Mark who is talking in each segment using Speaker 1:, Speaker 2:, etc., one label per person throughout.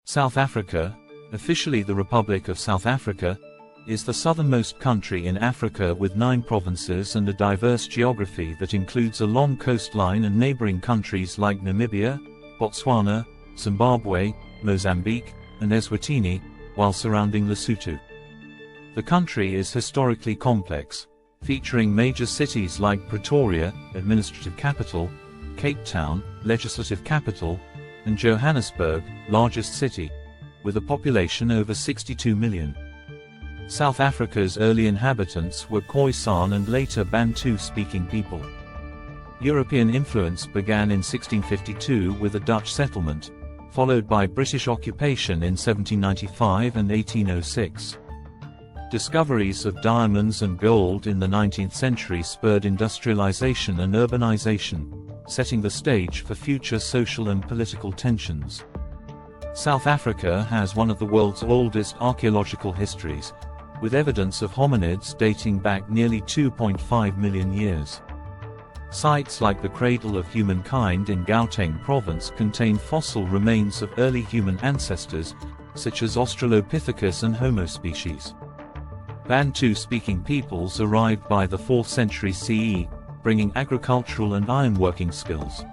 Speaker 1: South Africa, officially the Republic of South Africa, is the southernmost country in Africa with 9 provinces and a diverse geography that includes a long coastline and neighboring countries like Namibia, Botswana, Zimbabwe, Mozambique, and Eswatini, while surrounding Lesotho. The country is historically complex, featuring major cities like Pretoria, administrative capital, Cape Town, legislative capital, and Johannesburg, largest city, with a population over 62 million. South Africa's early inhabitants were Khoisan and later Bantu-speaking people. European influence began in 1652 with a Dutch settlement, followed by British occupation in 1795 and 1806. Discoveries of diamonds and gold in the 19th century spurred industrialization and urbanization, setting the stage for future social and political tensions. South Africa has one of the world's oldest archaeological histories, with evidence of hominids dating back nearly 2.5 million years. Sites like the cradle of humankind in Gauteng province contain fossil remains of early human ancestors, such as Australopithecus and Homo species. Bantu-speaking peoples arrived by the 4th century CE, bringing agricultural and ironworking skills.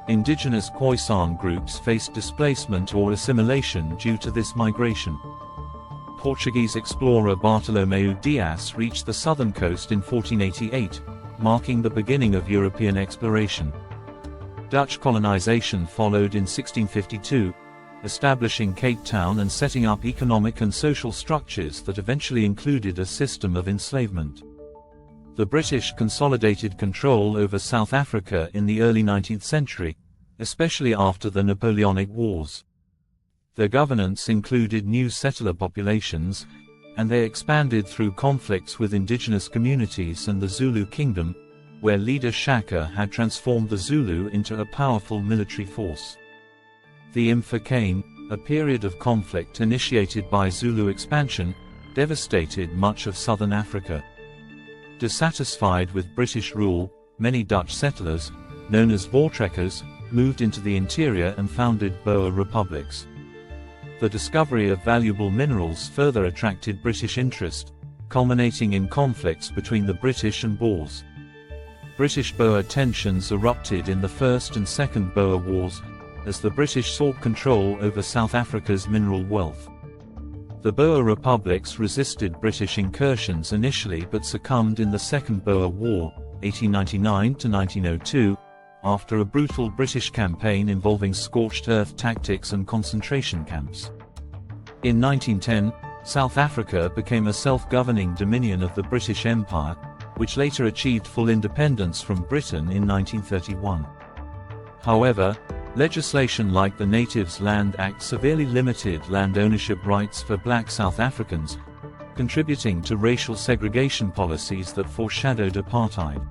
Speaker 1: Indigenous Khoisan groups faced displacement or assimilation due to this migration. Portuguese explorer Bartolomeu Dias reached the southern coast in 1488, marking the beginning of European exploration. Dutch colonization followed in 1652, establishing Cape Town and setting up economic and social structures that eventually included a system of enslavement. The British consolidated control over South Africa in the early 19th century, especially after the Napoleonic Wars. Their governance included new settler populations, and they expanded through conflicts with indigenous communities and the Zulu kingdom, where leader Shaka had transformed the Zulu into a powerful military force. The Mfecane, a period of conflict initiated by Zulu expansion, devastated much of southern Africa. Dissatisfied with British rule, many Dutch settlers, known as Voortrekkers, moved into the interior and founded Boer republics. The discovery of valuable minerals further attracted British interest, culminating in conflicts between the British and Boers. British-Boer tensions erupted in the First and Second Boer Wars, as the British sought control over South Africa's mineral wealth. The Boer republics resisted British incursions initially but succumbed in the Second Boer War, 1899–1902, after a brutal British campaign involving scorched earth tactics and concentration camps. In 1910, South Africa became a self-governing dominion of the British Empire, which later achieved full independence from Britain in 1931. However, legislation like the Natives Land Act severely limited land ownership rights for black South Africans, contributing to racial segregation policies that foreshadowed apartheid.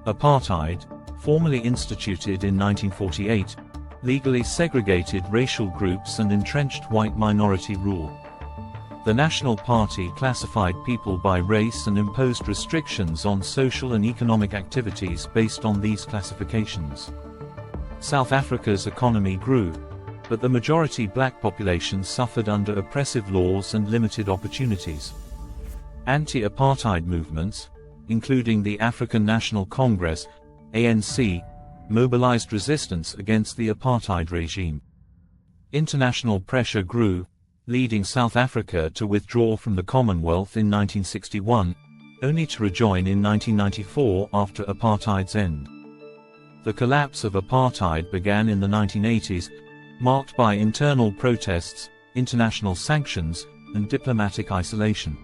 Speaker 1: Apartheid, formally instituted in 1948, legally segregated racial groups and entrenched white minority rule. The National Party classified people by race and imposed restrictions on social and economic activities based on these classifications. South Africa's economy grew, but the majority black population suffered under oppressive laws and limited opportunities. Anti-apartheid movements, including the African National Congress, ANC, mobilized resistance against the apartheid regime. International pressure grew, leading South Africa to withdraw from the Commonwealth in 1961, only to rejoin in 1994 after apartheid's end. The collapse of apartheid began in the 1980s, marked by internal protests, international sanctions, and diplomatic isolation.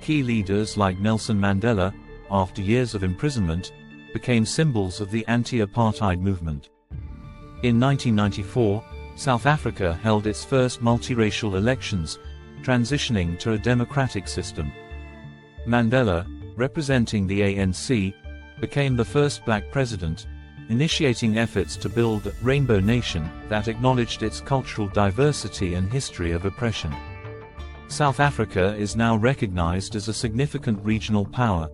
Speaker 1: Key leaders like Nelson Mandela, after years of imprisonment, became symbols of the anti-apartheid movement. In 1994, South Africa held its first multiracial elections, transitioning to a democratic system. Mandela, representing the ANC, became the first black president, initiating efforts to build a rainbow nation that acknowledged its cultural diversity and history of oppression. South Africa is now recognized as a significant regional power,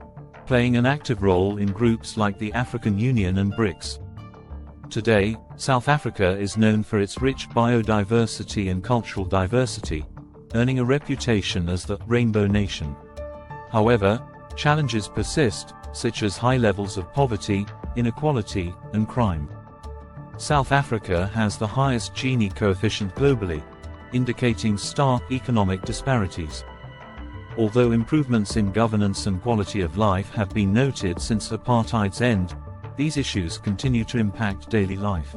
Speaker 1: playing an active role in groups like the African Union and BRICS. Today, South Africa is known for its rich biodiversity and cultural diversity, earning a reputation as the Rainbow Nation. However, challenges persist, such as high levels of poverty, inequality, and crime. South Africa has the highest Gini coefficient globally, indicating stark economic disparities. Although improvements in governance and quality of life have been noted since apartheid's end, these issues continue to impact daily life.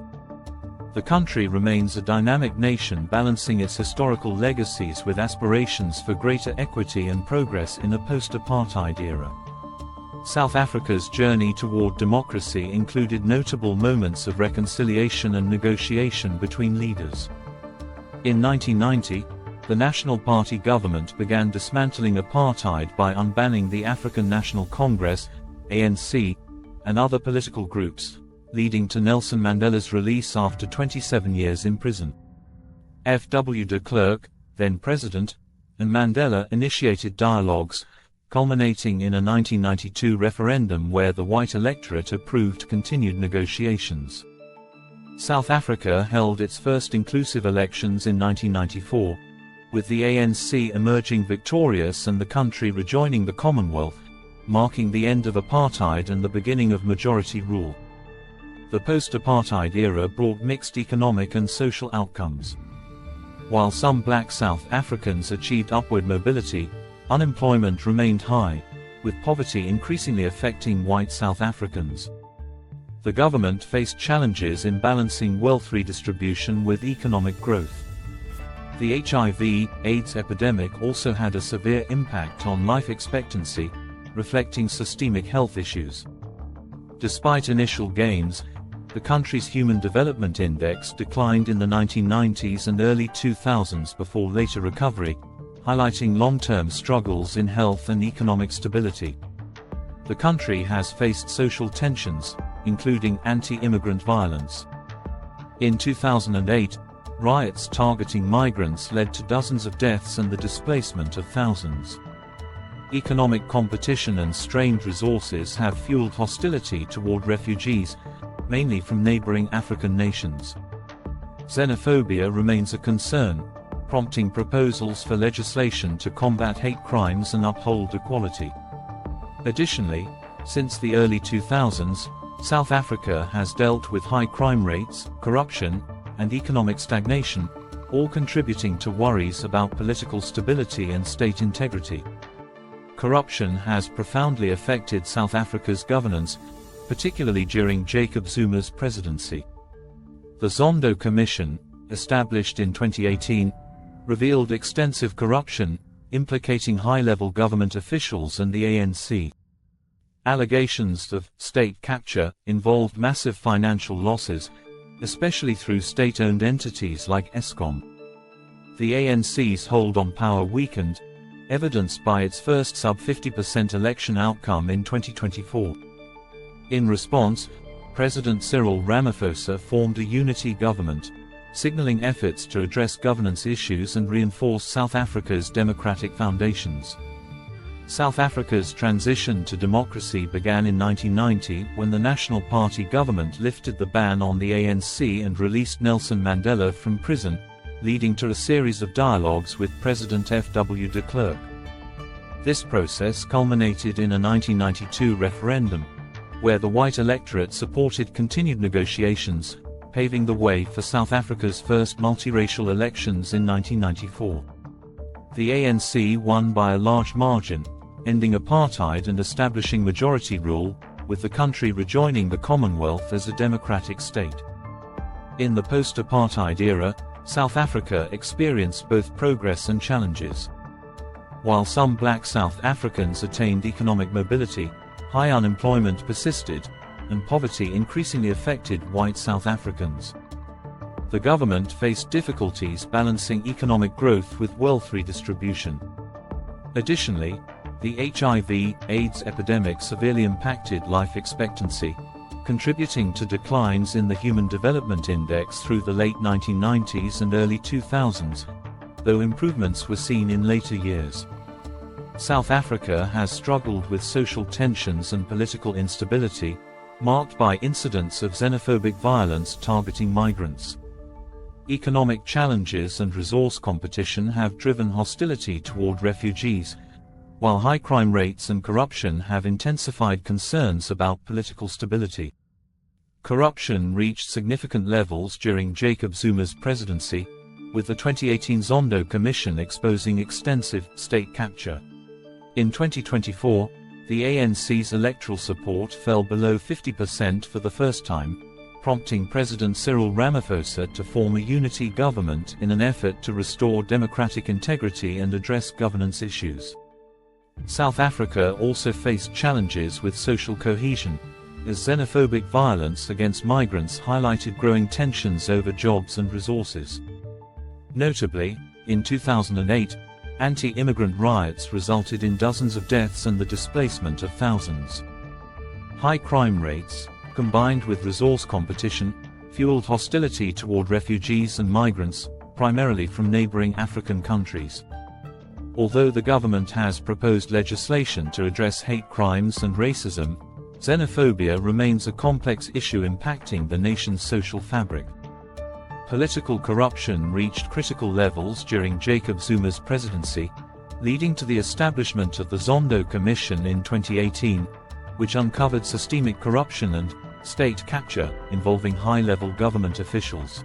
Speaker 1: The country remains a dynamic nation balancing its historical legacies with aspirations for greater equity and progress in a post-apartheid era. South Africa's journey toward democracy included notable moments of reconciliation and negotiation between leaders. In 1990, the National Party government began dismantling apartheid by unbanning the African National Congress, ANC, and other political groups, leading to Nelson Mandela's release after 27 years in prison. F.W. de Klerk, then president, and Mandela initiated dialogues, culminating in a 1992 referendum where the white electorate approved continued negotiations. South Africa held its first inclusive elections in 1994, with the ANC emerging victorious and the country rejoining the Commonwealth, marking the end of apartheid and the beginning of majority rule. The post-apartheid era brought mixed economic and social outcomes. While some black South Africans achieved upward mobility, unemployment remained high, with poverty increasingly affecting white South Africans. The government faced challenges in balancing wealth redistribution with economic growth. The HIV/AIDS epidemic also had a severe impact on life expectancy, reflecting systemic health issues. Despite initial gains, the country's Human Development Index declined in the 1990s and early 2000s before later recovery, highlighting long-term struggles in health and economic stability. The country has faced social tensions, including anti-immigrant violence. In 2008, riots targeting migrants led to dozens of deaths and the displacement of thousands. Economic competition and strained resources have fueled hostility toward refugees, mainly from neighboring African nations. Xenophobia remains a concern, prompting proposals for legislation to combat hate crimes and uphold equality. Additionally, since the early 2000s, South Africa has dealt with high crime rates, corruption, and economic stagnation, all contributing to worries about political stability and state integrity. Corruption has profoundly affected South Africa's governance, particularly during Jacob Zuma's presidency. The Zondo Commission, established in 2018, revealed extensive corruption, implicating high-level government officials and the ANC. Allegations of state capture involved massive financial losses, especially through state-owned entities like Eskom. The ANC's hold on power weakened, evidenced by its first sub-50% election outcome in 2024. In response, President Cyril Ramaphosa formed a unity government, signaling efforts to address governance issues and reinforce South Africa's democratic foundations. South Africa's transition to democracy began in 1990 when the National Party government lifted the ban on the ANC and released Nelson Mandela from prison, leading to a series of dialogues with President F.W. de Klerk. This process culminated in a 1992 referendum, where the white electorate supported continued negotiations, paving the way for South Africa's first multiracial elections in 1994. The ANC won by a large margin, ending apartheid and establishing majority rule, with the country rejoining the Commonwealth as a democratic state. In the post-apartheid era, South Africa experienced both progress and challenges. While some black South Africans attained economic mobility, high unemployment persisted, and poverty increasingly affected white South Africans. The government faced difficulties balancing economic growth with wealth redistribution. Additionally, the HIV/AIDS epidemic severely impacted life expectancy, contributing to declines in the Human Development Index through the late 1990s and early 2000s, though improvements were seen in later years. South Africa has struggled with social tensions and political instability, marked by incidents of xenophobic violence targeting migrants. Economic challenges and resource competition have driven hostility toward refugees, while high crime rates and corruption have intensified concerns about political stability. Corruption reached significant levels during Jacob Zuma's presidency, with the 2018 Zondo Commission exposing extensive state capture. In 2024, the ANC's electoral support fell below 50% for the first time, prompting President Cyril Ramaphosa to form a unity government in an effort to restore democratic integrity and address governance issues. South Africa also faced challenges with social cohesion, as xenophobic violence against migrants highlighted growing tensions over jobs and resources. Notably, in 2008, anti-immigrant riots resulted in dozens of deaths and the displacement of thousands. High crime rates, combined with resource competition, fueled hostility toward refugees and migrants, primarily from neighboring African countries. Although the government has proposed legislation to address hate crimes and racism, xenophobia remains a complex issue impacting the nation's social fabric. Political corruption reached critical levels during Jacob Zuma's presidency, leading to the establishment of the Zondo Commission in 2018, which uncovered systemic corruption and state capture involving high-level government officials.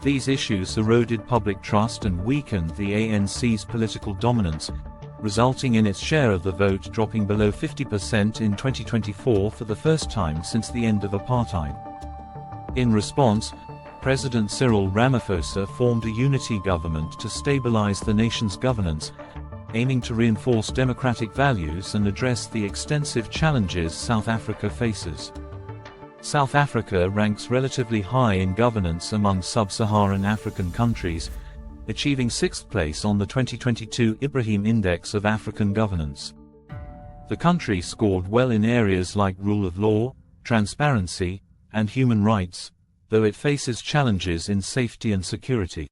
Speaker 1: These issues eroded public trust and weakened the ANC's political dominance, resulting in its share of the vote dropping below 50% in 2024 for the first time since the end of apartheid. In response, President Cyril Ramaphosa formed a unity government to stabilize the nation's governance, aiming to reinforce democratic values and address the extensive challenges South Africa faces. South Africa ranks relatively high in governance among sub-Saharan African countries, achieving 6th place on the 2022 Ibrahim Index of African Governance. The country scored well in areas like rule of law, transparency, and human rights, though it faces challenges in safety and security.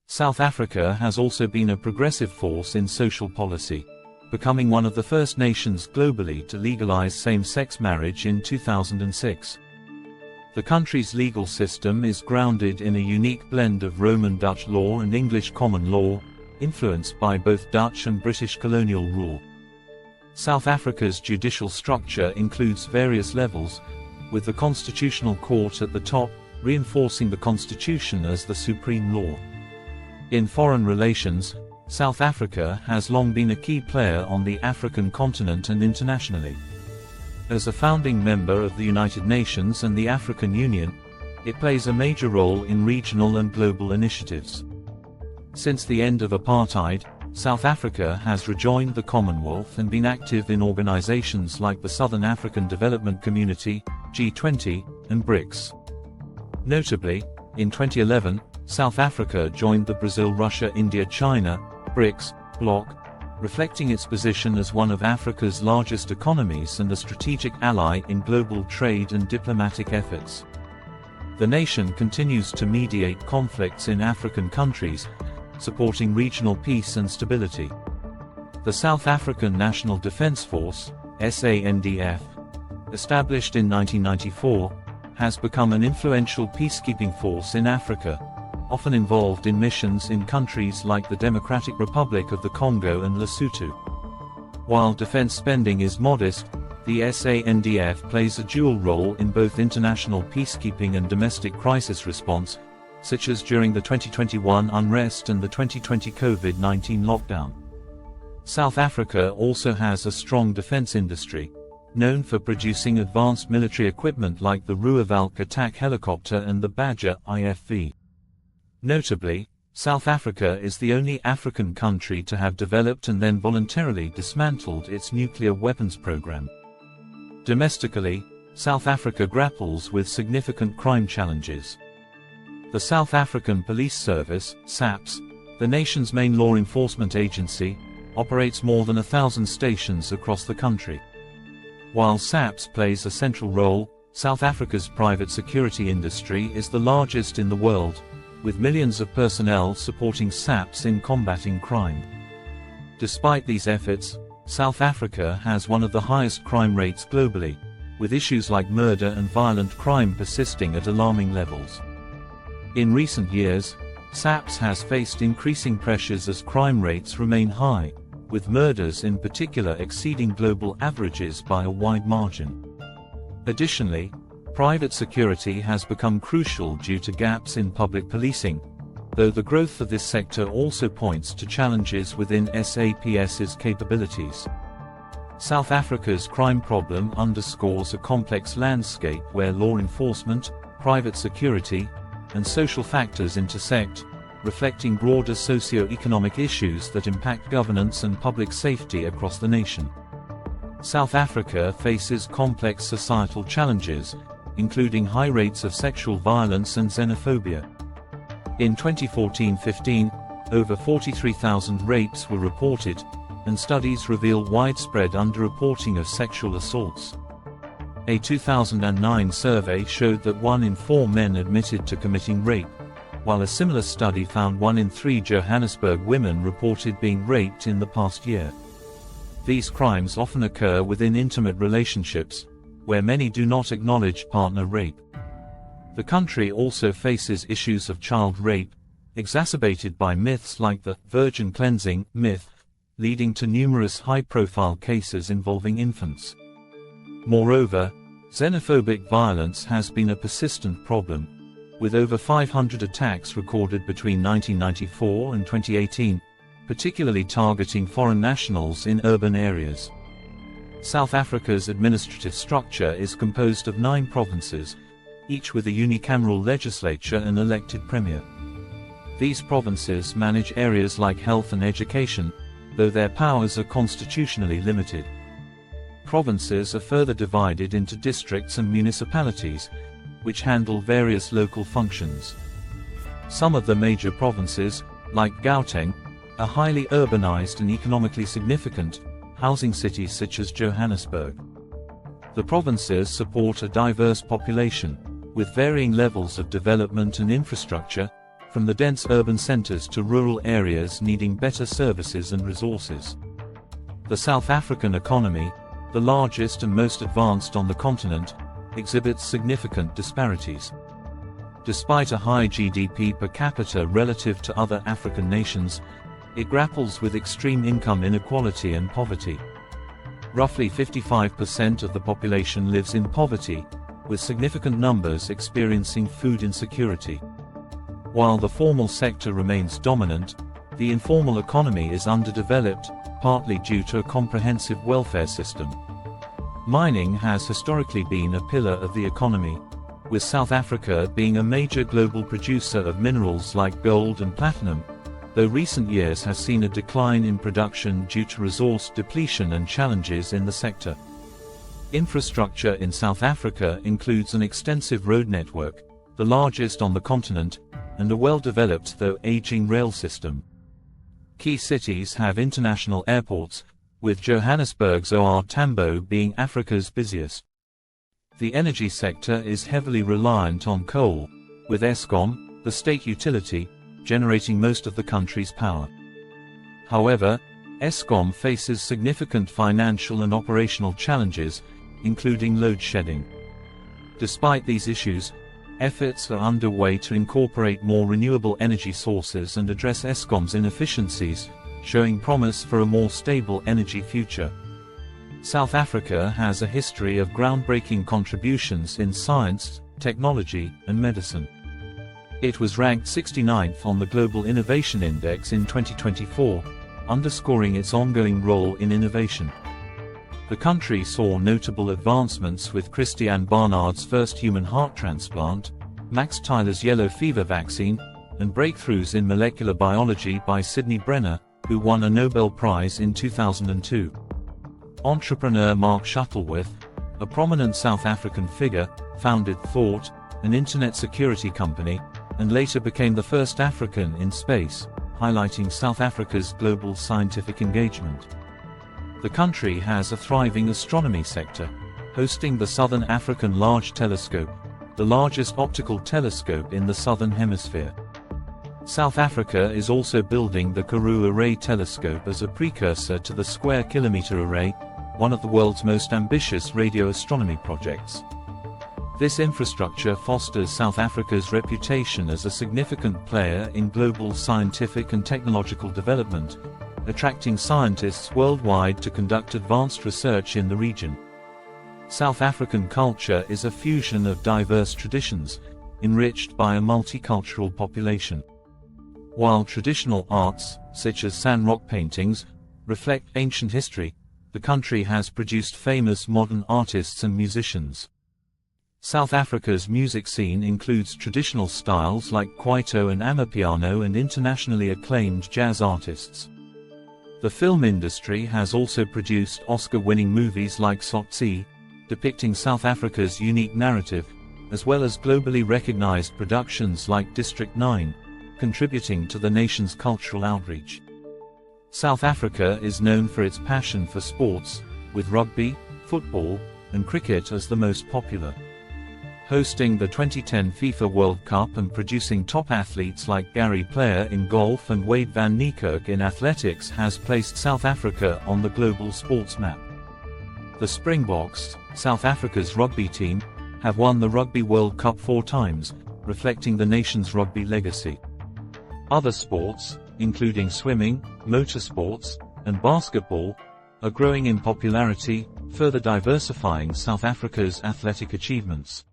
Speaker 1: South Africa has also been a progressive force in social policy, becoming one of the first nations globally to legalize same-sex marriage in 2006. The country's legal system is grounded in a unique blend of Roman Dutch law and English common law, influenced by both Dutch and British colonial rule. South Africa's judicial structure includes various levels, with the Constitutional Court at the top, reinforcing the Constitution as the supreme law. In foreign relations, South Africa has long been a key player on the African continent and internationally. As a founding member of the United Nations and the African Union, it plays a major role in regional and global initiatives. Since the end of apartheid, South Africa has rejoined the Commonwealth and been active in organizations like the Southern African Development Community, G20, and BRICS. Notably, in 2011, South Africa joined the Brazil-Russia-India-China BRICS bloc, reflecting its position as one of Africa's largest economies and a strategic ally in global trade and diplomatic efforts. The nation continues to mediate conflicts in African countries, supporting regional peace and stability. The South African National Defence Force, SANDF, established in 1994, has become an influential peacekeeping force in Africa, often involved in missions in countries like the Democratic Republic of the Congo and Lesotho. While defense spending is modest, the SANDF plays a dual role in both international peacekeeping and domestic crisis response, such as during the 2021 unrest and the 2020 COVID-19 lockdown. South Africa also has a strong defense industry, known for producing advanced military equipment like the Ruavalk attack helicopter and the Badger IFV. Notably, South Africa is the only African country to have developed and then voluntarily dismantled its nuclear weapons program. Domestically, South Africa grapples with significant crime challenges. The South African Police Service, SAPS, the nation's main law enforcement agency, operates more than 1,000 stations across the country. While SAPS plays a central role, South Africa's private security industry is the largest in the world, with millions of personnel supporting SAPS in combating crime. Despite these efforts, South Africa has one of the highest crime rates globally, with issues like murder and violent crime persisting at alarming levels. In recent years, SAPS has faced increasing pressures as crime rates remain high, with murders in particular exceeding global averages by a wide margin. Additionally, private security has become crucial due to gaps in public policing, though the growth of this sector also points to challenges within SAPS's capabilities. South Africa's crime problem underscores a complex landscape where law enforcement, private security, and social factors intersect, reflecting broader socio-economic issues that impact governance and public safety across the nation. South Africa faces complex societal challenges, including high rates of sexual violence and xenophobia. In 2014-15, over 43,000 rapes were reported, and studies reveal widespread underreporting of sexual assaults. A 2009 survey showed that 1 in 4 men admitted to committing rape, while a similar study found 1 in 3 Johannesburg women reported being raped in the past year. These crimes often occur within intimate relationships, where many do not acknowledge partner rape. The country also faces issues of child rape, exacerbated by myths like the virgin cleansing myth, leading to numerous high-profile cases involving infants. Moreover, xenophobic violence has been a persistent problem, with over 500 attacks recorded between 1994 and 2018, particularly targeting foreign nationals in urban areas. South Africa's administrative structure is composed of 9 provinces, each with a unicameral legislature and elected premier. These provinces manage areas like health and education, though their powers are constitutionally limited. Provinces are further divided into districts and municipalities, which handle various local functions. Some of the major provinces, like Gauteng, are highly urbanized and economically significant, housing cities such as Johannesburg. The provinces support a diverse population, with varying levels of development and infrastructure, from the dense urban centers to rural areas needing better services and resources. The South African economy, the largest and most advanced on the continent, exhibits significant disparities. Despite a high GDP per capita relative to other African nations, it grapples with extreme income inequality and poverty. Roughly 55% of the population lives in poverty, with significant numbers experiencing food insecurity. While the formal sector remains dominant, the informal economy is underdeveloped, partly due to a comprehensive welfare system. Mining has historically been a pillar of the economy, with South Africa being a major global producer of minerals like gold and platinum, though recent years has seen a decline in production due to resource depletion and challenges in the sector. Infrastructure in South Africa includes an extensive road network, the largest on the continent, and a well-developed though aging rail system. Key cities have international airports, with Johannesburg's OR Tambo being Africa's busiest. The energy sector is heavily reliant on coal, with Eskom, the state utility, generating most of the country's power. However, Eskom faces significant financial and operational challenges, including load shedding. Despite these issues, efforts are underway to incorporate more renewable energy sources and address Eskom's inefficiencies, showing promise for a more stable energy future. South Africa has a history of groundbreaking contributions in science, technology, and medicine. It was ranked 69th on the Global Innovation Index in 2024, underscoring its ongoing role in innovation. The country saw notable advancements with Christiaan Barnard's first human heart transplant, Max Tyler's yellow fever vaccine, and breakthroughs in molecular biology by Sidney Brenner, who won a Nobel Prize in 2002. Entrepreneur Mark Shuttleworth, a prominent South African figure, founded Thought, an internet security company, and later became the first African in space, highlighting South Africa's global scientific engagement. The country has a thriving astronomy sector, hosting the Southern African Large Telescope, the largest optical telescope in the Southern Hemisphere. South Africa is also building the Karoo Array telescope as a precursor to the Square Kilometre Array, one of the world's most ambitious radio astronomy projects. This infrastructure fosters South Africa's reputation as a significant player in global scientific and technological development, attracting scientists worldwide to conduct advanced research in the region. South African culture is a fusion of diverse traditions, enriched by a multicultural population. While traditional arts, such as sandrock paintings, reflect ancient history, the country has produced famous modern artists and musicians. South Africa's music scene includes traditional styles like kwaito and amapiano and internationally acclaimed jazz artists. The film industry has also produced Oscar-winning movies like Tsotsi, depicting South Africa's unique narrative, as well as globally recognized productions like District 9, contributing to the nation's cultural outreach. South Africa is known for its passion for sports, with rugby, football, and cricket as the most popular. Hosting the 2010 FIFA World Cup and producing top athletes like Gary Player in golf and Wade van Niekerk in athletics has placed South Africa on the global sports map. The Springboks, South Africa's rugby team, have won the Rugby World Cup 4 times, reflecting the nation's rugby legacy. Other sports, including swimming, motorsports, and basketball, are growing in popularity, further diversifying South Africa's athletic achievements.